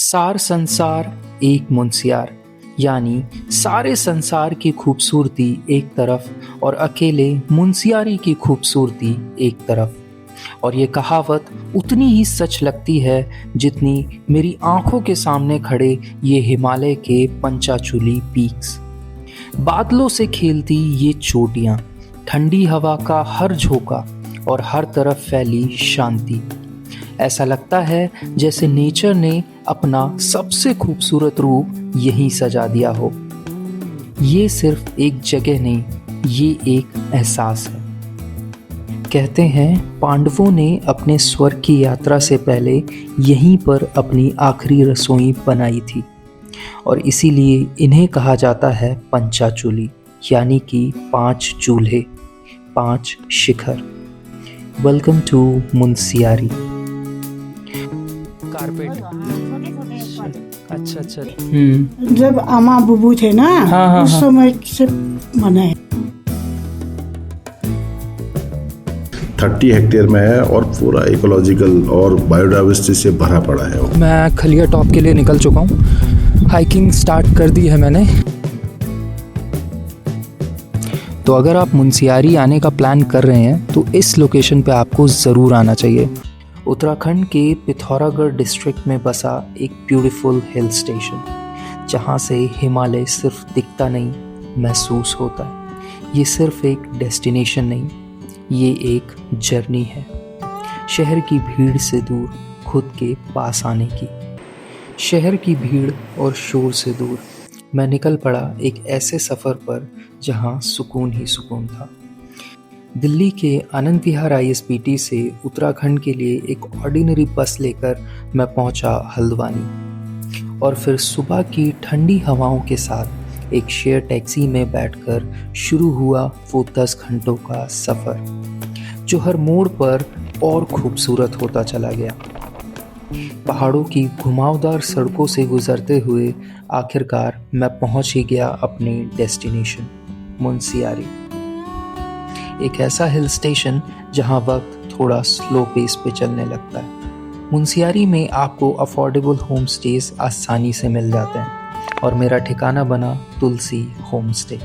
सार संसार एक मुनस्यार, यानी सारे संसार की खूबसूरती एक तरफ और अकेले मुनस्यारी की खूबसूरती एक तरफ। और ये कहावत उतनी ही सच लगती है जितनी मेरी आंखों के सामने खड़े ये हिमालय के पंचाचूली पीक्स। बादलों से खेलती ये चोटियाँ, ठंडी हवा का हर झोंका और हर तरफ फैली शांति। ऐसा लगता है जैसे नेचर ने अपना सबसे खूबसूरत रूप यहीं सजा दिया हो। ये सिर्फ एक जगह नहीं, ये एक एहसास है। कहते हैं पांडवों ने अपने स्वर्ग की यात्रा से पहले यहीं पर अपनी आखिरी रसोई बनाई थी और इसीलिए इन्हें कहा जाता है पंचाचूली, यानी कि 5 चूल्हे, 5 शिखर। Welcome to Munsiyari. कारपेट। अच्छा। जब आमा बुबू थे ना, हाँ, उस समय से बना है। 30 हेक्टेयर में है और पूरा इकोलॉजिकल और बायोडाइवर्सिटी से भरा पड़ा है। मैं खलिया टॉप के लिए निकल चुका हूँ। हाइकिंग स्टार्ट कर दी है मैंने। तो अगर आप मुनस्यारी आने का प्लान कर रहे हैं तो इस लोकेशन पे आपको ज़रूर आना चाहिए। उत्तराखंड के पिथौरागढ़ डिस्ट्रिक्ट में बसा एक ब्यूटीफुल हिल स्टेशन, जहाँ से हिमालय सिर्फ दिखता नहीं, महसूस होता है। ये सिर्फ एक डेस्टिनेशन नहीं, ये एक जर्नी है। शहर की भीड़ से दूर खुद के पास आने की। शहर की भीड़ और शोर से दूर मैं निकल पड़ा एक ऐसे सफ़र पर जहाँ सुकून ही सुकून था। दिल्ली के आनंद विहार ISBT से उत्तराखंड के लिए एक ऑर्डिनरी बस लेकर मैं पहुंचा हल्द्वानी और फिर सुबह की ठंडी हवाओं के साथ एक शेयर टैक्सी में बैठकर शुरू हुआ वो 10 घंटों का सफ़र, जो हर मोड़ पर और खूबसूरत होता चला गया। पहाड़ों की घुमावदार सड़कों से गुजरते हुए आखिरकार मैं पहुंच ही गया अपने डेस्टिनेशन मुनस्यारी, एक ऐसा हिल स्टेशन जहां वक्त थोड़ा स्लो पेस पे चलने लगता है। मुनस्यारी में आपको अफोर्डेबल होम स्टेज आसानी से मिल जाते हैं और मेरा ठिकाना बना तुलसी होम स्टे।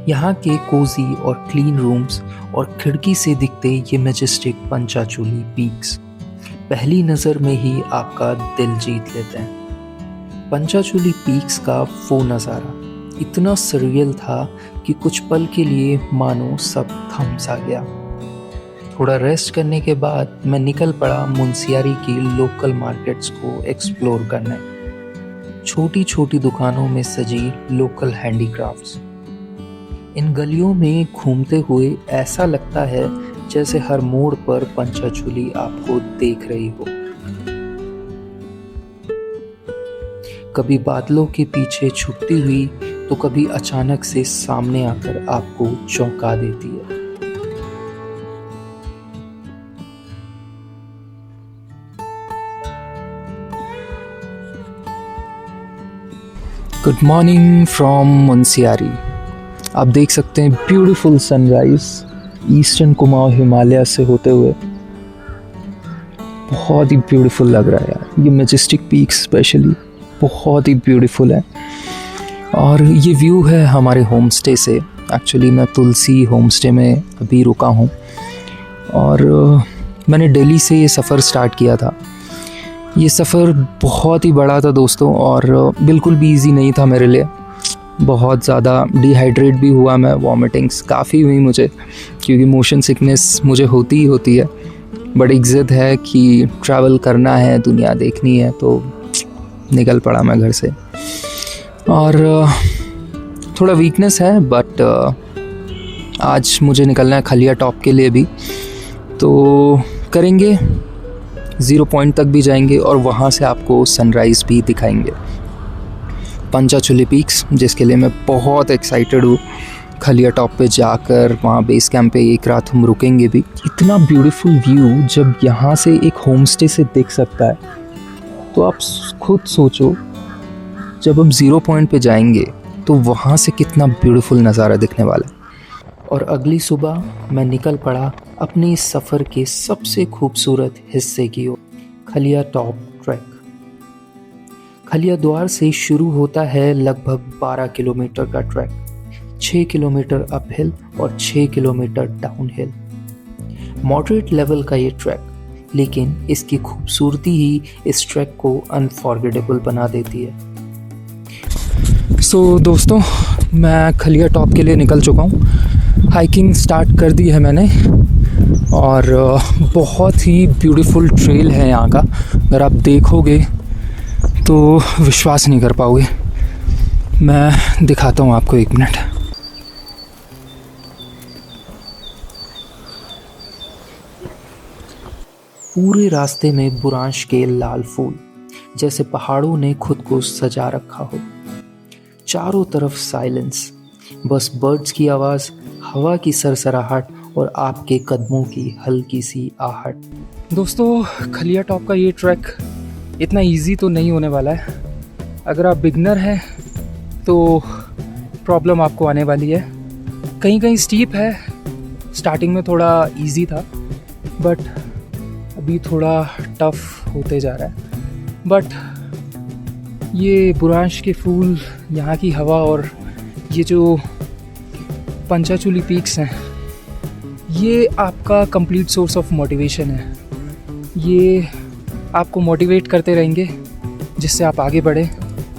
यहाँ के कोजी और क्लीन रूम्स और खिड़की से दिखते ये मैजेस्टिक पंचाचूली पीक्स पहली नज़र में ही आपका दिल जीत लेते हैं। पंचाचूली पीक्स का वो नज़ारा इतना सररियल था कि कुछ पल के लिए मानो सब थम सा गया। थोड़ा रेस्ट करने के बाद मैं निकल पड़ा मुनस्यारी की लोकल मार्केट्स को एक्सप्लोर करने। छोटी छोटी दुकानों में सजी लोकल हैंडीक्राफ्ट्स। इन गलियों में घूमते हुए ऐसा लगता है जैसे हर मोड़ पर पंचाचूली आपको देख रही हो। कभी बादलों के पीछे छुपती हुई तो कभी अचानक से सामने आकर आपको चौंका देती है। Good morning from Munsiyari. आप देख सकते हैं beautiful sunrise eastern Kumaon Himalaya से होते हुए। बहुत ही ब्यूटीफुल लग रहा है यार। ये मैजेस्टिक पीक्स स्पेशली बहुत ही ब्यूटीफुल है। और ये व्यू है हमारे होम स्टे से। एक्चुअली मैं तुलसी होम स्टे में अभी रुका हूँ और मैंने दिल्ली से ये सफ़र स्टार्ट किया था। ये सफ़र बहुत ही बड़ा था दोस्तों और बिल्कुल भी इजी नहीं था मेरे लिए। बहुत ज़्यादा डिहाइड्रेट भी हुआ मैं, वॉमिटिंग्स काफ़ी हुई मुझे, क्योंकि मोशन सिकनेस मुझे होती ही होती है। बट एक ज़िद है कि ट्रैवल करना है, दुनिया देखनी है, तो निकल पड़ा मैं घर से। और थोड़ा वीकनेस है बट आज मुझे निकलना है खलिया टॉप के लिए भी, तो करेंगे। 0 पॉइंट तक भी जाएंगे और वहाँ से आपको सनराइज़ भी दिखाएंगे। पंचाचूली पीक्स, जिसके लिए मैं बहुत एक्साइटेड हूँ। खलिया टॉप पे जाकर वहाँ बेस कैंप पे एक रात हम रुकेंगे भी। इतना ब्यूटीफुल व्यू जब यहाँ से एक होम स्टे से दिख सकता है तो आप खुद सोचो, जब हम 0 पॉइंट पे जाएंगे तो वहाँ से कितना ब्यूटीफुल नज़ारा दिखने वाला है। और अगली सुबह मैं निकल पड़ा अपने इस सफ़र के सबसे खूबसूरत हिस्से की ओर, खलिया टॉप ट्रैक। खलियाद्वार से शुरू होता है लगभग 12 किलोमीटर का ट्रैक, 6 किलोमीटर अपहिल और 6 किलोमीटर डाउनहिल। मॉडरेट लेवल का ये ट्रैक, लेकिन इसकी खूबसूरती ही इस ट्रैक को अनफॉरगेटेबल बना देती है। दोस्तों, मैं खलिया टॉप के लिए निकल चुका हूँ। हाइकिंग स्टार्ट कर दी है मैंने और बहुत ही ब्यूटीफुल ट्रेल है यहाँ का। अगर आप देखोगे तो विश्वास नहीं कर पाओगे। मैं दिखाता हूँ आपको, एक मिनट। पूरे रास्ते में बुरांश के लाल फूल, जैसे पहाड़ों ने खुद को सजा रखा हो। चारों तरफ साइलेंस, बस बर्ड्स की आवाज़, हवा की सरसराहट और आपके कदमों की हल्की सी आहट। दोस्तों, खलिया टॉप का ये ट्रैक इतना इजी तो नहीं होने वाला है। अगर आप बिगनर हैं तो प्रॉब्लम आपको आने वाली है। कहीं कहीं स्टीप है, स्टार्टिंग में थोड़ा इजी था बट अभी थोड़ा टफ होते जा रहा है। बट ये बुरांश के फूल, यहाँ की हवा और ये जो पंचाचूली पीक्स हैं, ये आपका कंप्लीट सोर्स ऑफ मोटिवेशन है। ये आपको मोटिवेट करते रहेंगे जिससे आप आगे बढ़ें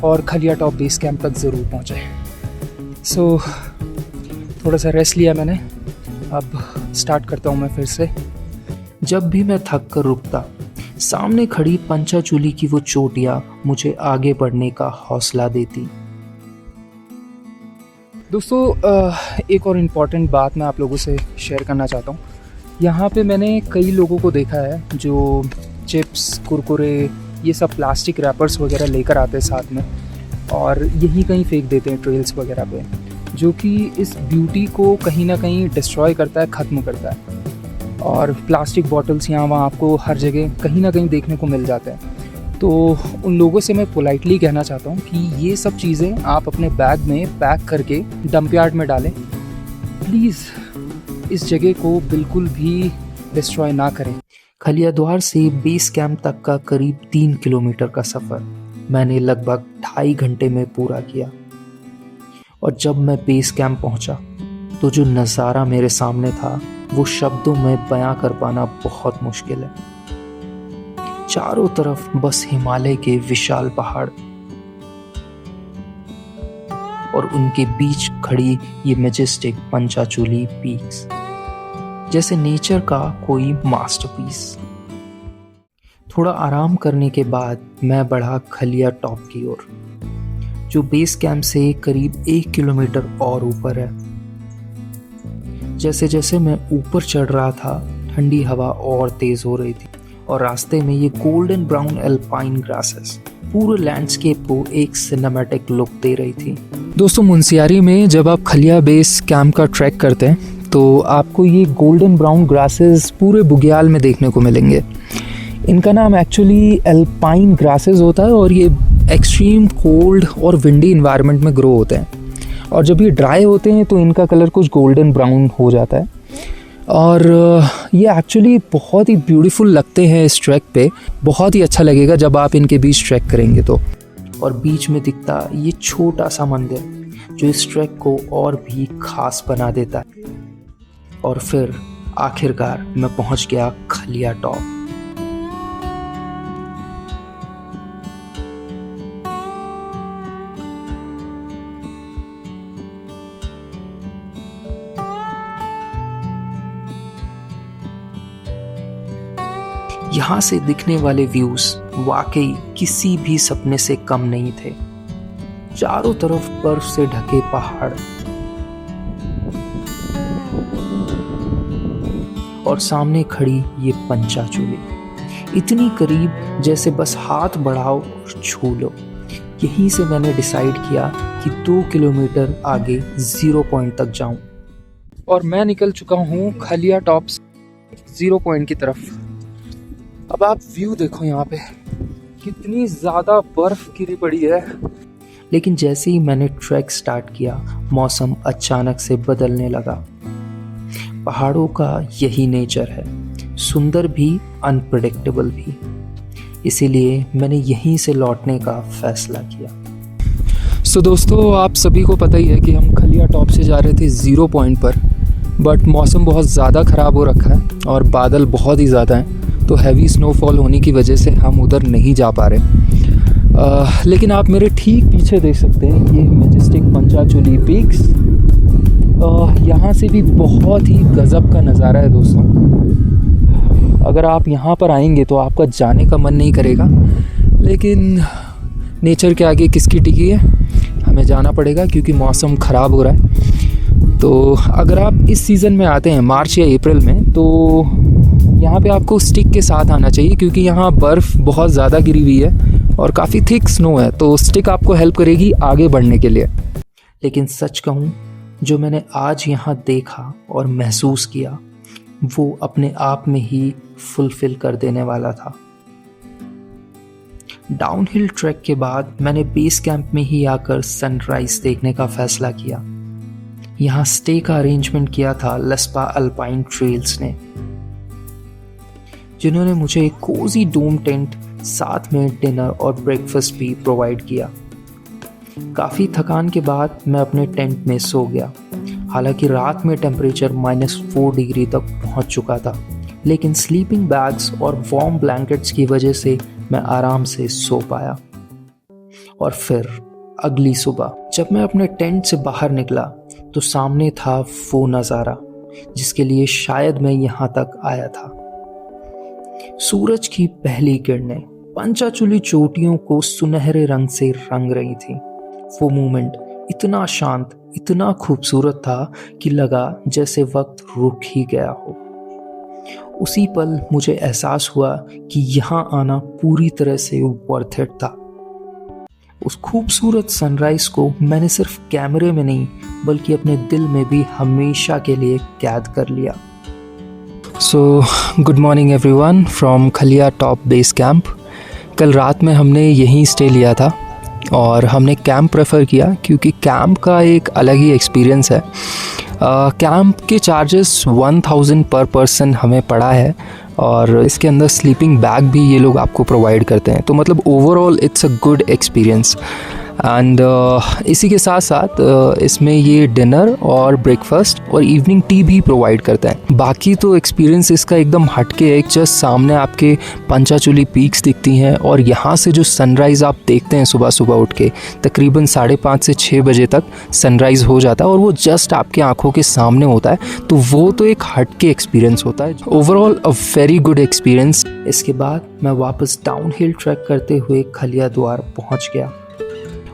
और खलिया टॉप बेस कैंप तक ज़रूर पहुँचें। थोड़ा सा रेस्ट लिया मैंने, अब स्टार्ट करता हूँ मैं फिर से। जब भी मैं थक कर रुकता, सामने खड़ी पंचाचूली की वो चोटियाँ मुझे आगे बढ़ने का हौसला देती। दोस्तों, एक और इम्पॉर्टेंट बात मैं आप लोगों से शेयर करना चाहता हूँ। यहाँ पे मैंने कई लोगों को देखा है जो चिप्स, कुरकुरे, ये सब प्लास्टिक रैपर्स वगैरह लेकर आते हैं साथ में और यहीं कहीं फेंक देते हैं ट्रेल्स वगैरह पे, जो कि इस ब्यूटी को कहीं ना कहीं डिस्ट्रॉय करता है, ख़त्म करता है। और प्लास्टिक बॉटल्स यहाँ वहाँ आपको हर जगह कहीं ना कहीं देखने को मिल जाते हैं। तो उन लोगों से मैं पोलाइटली कहना चाहता हूँ कि ये सब चीज़ें आप अपने बैग में पैक करके डंप यार्ड में डालें। प्लीज़ इस जगह को बिल्कुल भी डिस्ट्रॉय ना करें। खलियाद्वार से बेस कैंप तक का करीब 3 किलोमीटर का सफ़र मैंने लगभग 2.5 घंटे में पूरा किया। और जब मैं बेस कैंप पहुँचा तो जो नज़ारा मेरे सामने था वो शब्दों में बयां कर पाना बहुत मुश्किल है। चारों तरफ बस हिमालय के विशाल पहाड़ और उनके बीच खड़ी ये मैजेस्टिक पंचाचूली पीक्स, जैसे नेचर का कोई मास्टरपीस। थोड़ा आराम करने के बाद मैं बढ़ा खलिया टॉप की ओर, जो बेस कैंप से करीब 1 किलोमीटर और ऊपर है। जैसे जैसे मैं ऊपर चढ़ रहा था, ठंडी हवा और तेज़ हो रही थी और रास्ते में ये गोल्डन ब्राउन एल्पाइन ग्रासेस पूरे लैंडस्केप को एक सिनेमैटिक लुक दे रही थी। दोस्तों, मुनस्यारी में जब आप खलिया बेस कैंप का ट्रैक करते हैं तो आपको ये गोल्डन ब्राउन ग्रासेस पूरे बुग्याल में देखने को मिलेंगे। इनका नाम एक्चुअली एल्पाइन ग्रासेस होता है और ये एक्सट्रीम कोल्ड और विंडी इन्वायरमेंट में ग्रो होते हैं और जब ये ड्राई होते हैं तो इनका कलर कुछ गोल्डन ब्राउन हो जाता है। और ये एक्चुअली बहुत ही ब्यूटीफुल लगते हैं इस ट्रैक पे। बहुत ही अच्छा लगेगा जब आप इनके बीच ट्रैक करेंगे तो। और बीच में दिखता ये छोटा सा मंदिर जो इस ट्रैक को और भी खास बना देता है। और फिर आखिरकार मैं पहुंच गया खलिया टॉप। यहाँ से दिखने वाले व्यूज वाकई किसी भी सपने से कम नहीं थे। चारों तरफ बर्फ से ढके पहाड़ और सामने खड़ी ये पंचाचूली, इतनी करीब जैसे बस हाथ बढ़ाओ और छू लो। यहीं से मैंने डिसाइड किया कि 2 किलोमीटर आगे 0 पॉइंट तक जाऊं और मैं निकल चुका हूं खलिया टॉप 0 पॉइंट की तरफ। अब आप व्यू देखो, यहाँ पे कितनी ज़्यादा बर्फ गिरी पड़ी है। लेकिन जैसे ही मैंने ट्रैक स्टार्ट किया, मौसम अचानक से बदलने लगा। पहाड़ों का यही नेचर है, सुंदर भी, अनप्रेडिक्टेबल भी। इसीलिए मैंने यहीं से लौटने का फ़ैसला किया। सो दोस्तों, आप सभी को पता ही है कि हम खलिया टॉप से जा रहे थे 0 पॉइंट पर, बट मौसम बहुत ज़्यादा ख़राब हो रखा है और बादल बहुत ही ज़्यादा हैं, तो हैवी स्नोफॉल होने की वजह से हम उधर नहीं जा पा रहे। लेकिन आप मेरे ठीक पीछे देख सकते हैं ये मैजेस्टिक पंचाचूली पीक्स। यहाँ से भी बहुत ही गज़ब का नज़ारा है दोस्तों। अगर आप यहाँ पर आएंगे तो आपका जाने का मन नहीं करेगा, लेकिन नेचर के आगे किसकी टिकी है, हमें जाना पड़ेगा क्योंकि मौसम ख़राब हो रहा है। तो अगर आप इस सीज़न में आते हैं मार्च या अप्रैल में, तो यहाँ पे आपको स्टिक के साथ आना चाहिए क्योंकि यहाँ बर्फ़ बहुत ज़्यादा गिरी हुई है और काफ़ी थिक स्नो है, तो स्टिक आपको हेल्प करेगी आगे बढ़ने के लिए। लेकिन सच कहूँ, जो मैंने आज यहाँ देखा और महसूस किया वो अपने आप में ही फुलफ़िल कर देने वाला था। डाउनहिल ट्रैक के बाद मैंने बेस कैंप में ही आकर सनराइज़ देखने का फ़ैसला किया। यहाँ स्टे का अरेंजमेंट किया था लेस्पा अल्पाइन ट्रेल्स ने, जिन्होंने मुझे एक कोजी डोम टेंट साथ में डिनर और ब्रेकफास्ट भी प्रोवाइड किया। काफ़ी थकान के बाद मैं अपने टेंट में सो गया। हालांकि रात में टेम्परेचर -4 डिग्री तक पहुंच चुका था, लेकिन स्लीपिंग बैग्स और वार्म ब्लैंकेट्स की वजह से मैं आराम से सो पाया। और फिर अगली सुबह जब मैं अपने टेंट से बाहर निकला तो सामने था वो नज़ारा जिसके लिए शायद मैं यहाँ तक आया था। सूरज की पहली किरणें पंचाचूली चोटियों को सुनहरे रंग से रंग रही थी। वो मोमेंट इतना शांत, इतना खूबसूरत था कि लगा जैसे वक्त रुक ही गया हो। उसी पल मुझे एहसास हुआ कि यहाँ आना पूरी तरह से वर्थ इट था। उस खूबसूरत सनराइज को मैंने सिर्फ कैमरे में नहीं बल्कि अपने दिल में भी हमेशा के लिए कैद कर लिया। So good morning everyone from Khaliya top base camp. कल रात में हमने यहीं स्टे लिया था और हमने कैंप प्रेफर किया क्योंकि कैंप का एक अलग ही एक्सपीरियंस है। कैंप के चार्जेस 1000 पर पर्सन हमें पड़ा है और इसके अंदर स्लीपिंग बैग भी ये लोग आपको प्रोवाइड करते हैं, तो मतलब overall it's a good experience. And इसी के साथ साथ इसमें ये डिनर और ब्रेकफास्ट और इवनिंग टी भी प्रोवाइड करता है। बाकी तो एक्सपीरियंस इसका एकदम हटके है। जस्ट सामने आपके पंचाचूली पीक्स दिखती हैं और यहाँ से जो सनराइज़ आप देखते हैं सुबह सुबह उठ के, तकरीबन 5:30 से 6 बजे तक सनराइज़ हो जाता है और वो जस्ट आपके आँखों के सामने होता है, तो वो तो एक हटके एक्सपीरियंस होता है। Overall a very good experience. इसके बाद मैं वापस डाउनहिल ट्रैक करते हुए खलिया द्वार पहुँच गया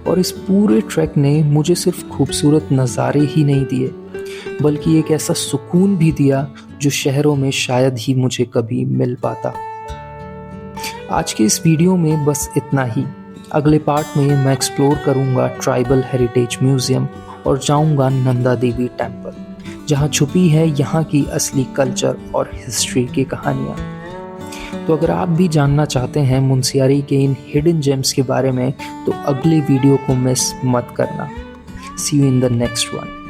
और इस पूरे ट्रैक ने मुझे सिर्फ खूबसूरत नज़ारे ही नहीं दिए बल्कि एक ऐसा सुकून भी दिया जो शहरों में शायद ही मुझे कभी मिल पाता। आज के इस वीडियो में बस इतना ही। अगले पार्ट में मैं एक्सप्लोर करूंगा ट्राइबल हेरिटेज म्यूज़ियम और जाऊंगा नंदा देवी टेम्पल, जहां छुपी है यहाँ की असली कल्चर और हिस्ट्री की कहानियाँ। तो अगर आप भी जानना चाहते हैं मुनस्यारी के इन हिडन जेम्स के बारे में तो अगले वीडियो को मिस मत करना। See you in the next one.